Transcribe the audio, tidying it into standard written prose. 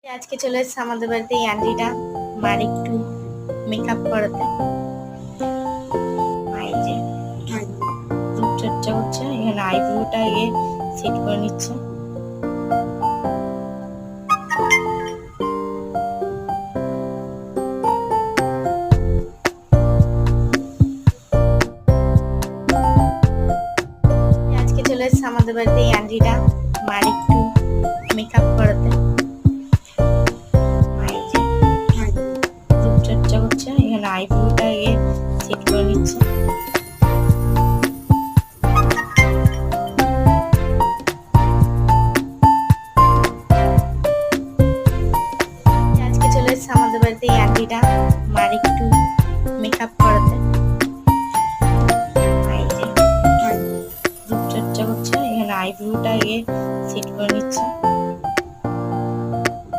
আজকে চলে এসেছে আমাদের বাড়িতে এই আন্টিটা মার একটু মেকআপ করাতে। যে রূপচর্চা করছে, এখানে আইব্রোটা আগে সেট করে নিচ্ছে। আজকে চলে এসেছে আমাদের বাড়িতে এই আন্টিটা মার একটু মেকআপ করাতে। রূপচর্চা করছে, এখানে আইব্রোটা আগে সেট করে নিচ্ছে। আজকে চলে এসেছে আমাদের বাড়িতে এই আন্টিটা মার একটু মেকআপ করাতে। রূপচর্চা করছে, এখানে আইব্রোটা আগে সেট করে নিচ্ছে।